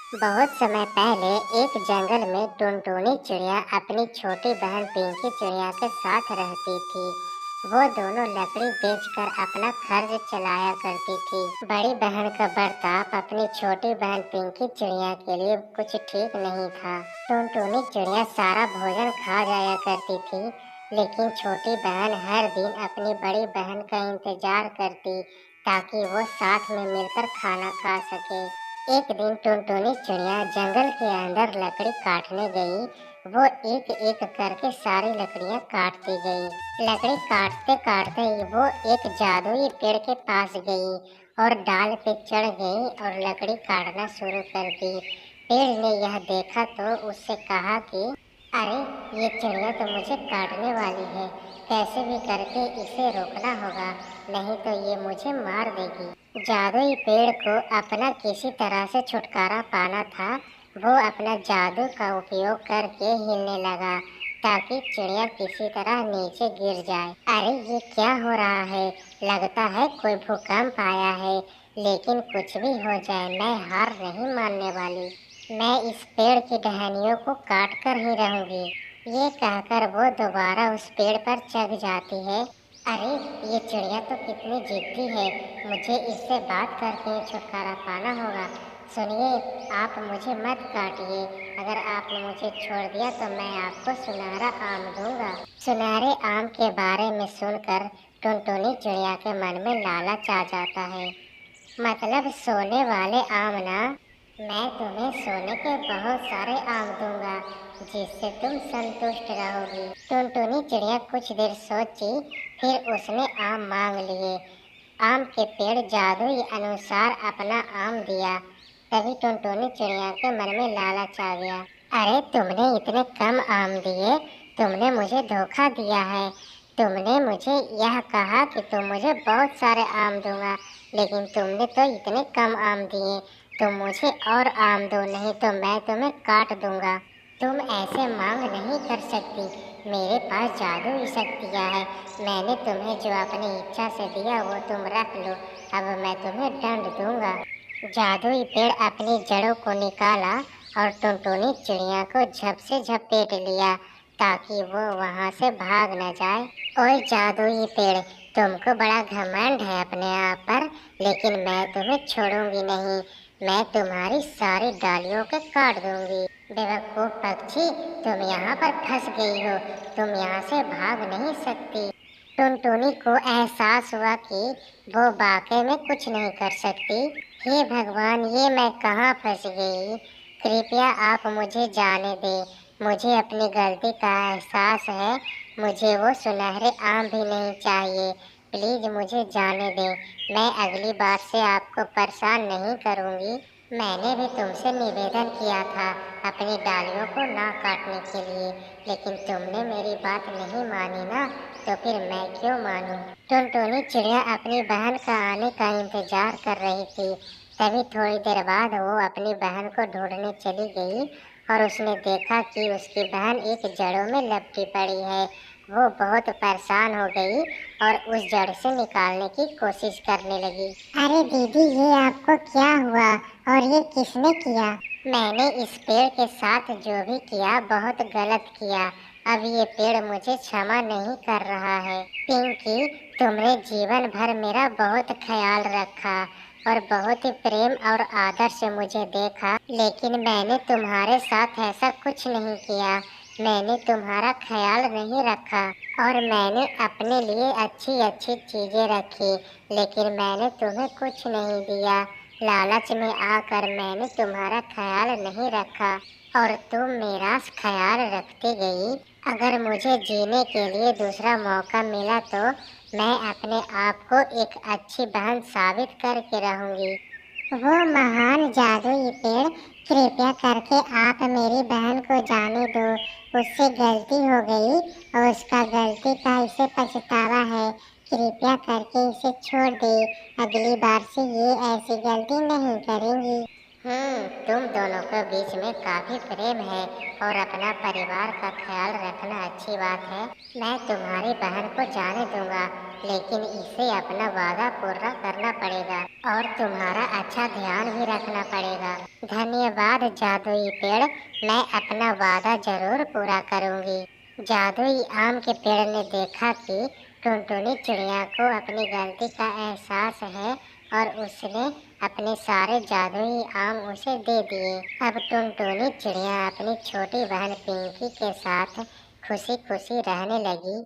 बहुत समय पहले एक जंगल में टुनटुनी चिड़िया अपनी छोटी बहन पिंकी चिड़िया के साथ रहती थी। वो दोनों लकड़ी बेचकर अपना खर्च चलाया करती थी। बड़ी बहन का बर्ताव अपनी छोटी बहन पिंकी चिड़िया के लिए कुछ ठीक नहीं था। टुनटुनी चिड़िया सारा भोजन खा जाया करती थी, लेकिन छोटी बहन हर दिन अपनी बड़ी बहन का इंतजार करती ताकि वो साथ में मिलकर खाना खा सके। एक दिन टुनटुनी चिड़िया जंगल के अंदर लकड़ी काटने गई। वो एक एक करके सारी लकड़ियां काटती गई। लकड़ी काटते काटते ही वो एक जादुई पेड़ के पास गई और डाल पे चढ़ गई और लकड़ी काटना शुरू कर दी। पेड़ ने यह देखा तो उससे कहा कि अरे, ये चिड़िया तो मुझे काटने वाली है। कैसे भी करके इसे रोकना होगा, नहीं तो ये मुझे मार देगी। जादुई पेड़ को अपना किसी तरह से छुटकारा पाना था। वो अपना जादू का उपयोग करके हिलने लगा ताकि चिड़िया किसी तरह नीचे गिर जाए। अरे, ये क्या हो रहा है? लगता है कोई भूकंप आया है। लेकिन कुछ भी हो जाए, मैं हार नहीं मानने वाली। मैं इस पेड़ की टहनियों को काट कर ही रहूंगी। ये कहकर वो दोबारा उस पेड़ पर चढ़ जाती है। अरे, ये चिड़िया तो कितनी जिद्दी है। मुझे इससे बात करके छुटकारा पाना होगा। सुनिए, आप मुझे मत काटिए। अगर आपने मुझे छोड़ दिया तो मैं आपको सुनहरा आम दूंगा। सुनहरे आम के बारे में सुनकर टुनटुनी चिड़िया के मन में लालच आ जाता है। मतलब सोने वाले आम ना? मैं तुम्हें सोने के बहुत सारे आम दूंगा जिससे तुम संतुष्ट रहोगी। टुनटुनी चिड़िया कुछ देर सोची, फिर उसने आम मांग लिए। आम के पेड़ जादुई अनुसार अपना आम दिया। तभी टुनटुनी चिड़िया के मन में लालच आ गया। अरे, तुमने इतने कम आम दिए, तुमने मुझे धोखा दिया है। तुमने मुझे यह कहा कि तुम मुझे बहुत सारे आम दूंगा, लेकिन तुमने तो इतने कम आम दिए। तुम मुझे और आम दो, नहीं तो मैं तुम्हें काट दूंगा। तुम ऐसे मांग नहीं कर सकती। मेरे पास जादुई शक्तियाँ है। मैंने तुम्हें जो अपनी इच्छा से दिया वो तुम रख लो। अब मैं तुम्हें दंड दूंगा। जादुई पेड़ अपनी जड़ों को निकाला और टुनटुनी चिड़िया को झप से झपेट लिया ताकि वो वहां से भाग न जाए। ओए जादुई पेड़, तुमको बड़ा घमंड है अपने आप पर, लेकिन मैं तुम्हें छोड़ूंगी नहीं। मैं तुम्हारी सारी डालियों के काट दूंगी। बेवकूफ पक्षी, तुम यहाँ पर फंस गई हो। तुम यहाँ से भाग नहीं सकती। टुनटुनी को एहसास हुआ कि वो वाकई में कुछ नहीं कर सकती। हे भगवान, ये मैं कहाँ फंस गई? कृपया आप मुझे जाने दें। मुझे अपनी गलती का एहसास है। मुझे वो सुनहरे आम भी नहीं चाहिए। प्लीज मुझे जाने दें। मैं अगली बार से आपको परेशान नहीं करूँगी। मैंने भी तुमसे निवेदन किया था अपनी डालियों को ना काटने के लिए, लेकिन तुमने मेरी बात नहीं मानी ना, तो फिर मैं क्यों मानूं? टुनटुनी चिड़िया अपनी बहन का आने का इंतजार कर रही थी। तभी थोड़ी देर बाद वो अपनी बहन को ढूंढने चली गई और उसने देखा कि उसकी बहन एक जड़ों में लपटी पड़ी है। वो बहुत परेशान हो गई और उस जड़ से निकालने की कोशिश करने लगी। अरे दीदी, ये आपको क्या हुआ और ये किसने किया? मैंने इस पेड़ के साथ जो भी किया बहुत गलत किया। अब ये पेड़ मुझे क्षमा नहीं कर रहा है। पिंकी, तुमने जीवन भर मेरा बहुत ख्याल रखा और बहुत ही प्रेम और आदर से मुझे देखा, लेकिन मैंने तुम्हारे साथ ऐसा कुछ नहीं किया। मैंने तुम्हारा ख्याल नहीं रखा और मैंने अपने लिए अच्छी अच्छी चीजें रखी, लेकिन मैंने तुम्हें कुछ नहीं दिया। लालच में आकर मैंने तुम्हारा ख्याल नहीं रखा और तुम मेरा ख्याल रखती गई। अगर मुझे जीने के लिए दूसरा मौका मिला तो मैं अपने आप को एक अच्छी बहन साबित करके रहूंगी। वो महान जादुई पेड़, कृपया करके आप मेरी बहन को जाने दो। उससे गलती हो गई और उसका गलती का इसे पछतावा है। कृपया करके इसे छोड़ दे। अगली बार से ये ऐसी गलती नहीं करेंगी। तुम दोनों के बीच में काफी प्रेम है और अपना परिवार का ख्याल रखना अच्छी बात है। मैं तुम्हारी बहन को जाने दूंगा लेकिन इसे अपना वादा पूरा करना पड़ेगा और तुम्हारा अच्छा ध्यान भी रखना पड़ेगा। धन्यवाद जादुई पेड़, मैं अपना वादा जरूर पूरा करूंगी। जादुई आम के पेड़ ने देखा कि टुनटुनी चिड़िया को अपनी गलती का एहसास है और उसने अपने सारे जादुई आम उसे दे दिए। अब टुनटुनी चिड़िया अपनी छोटी बहन पिंकी के साथ खुशी खुशी रहने लगी।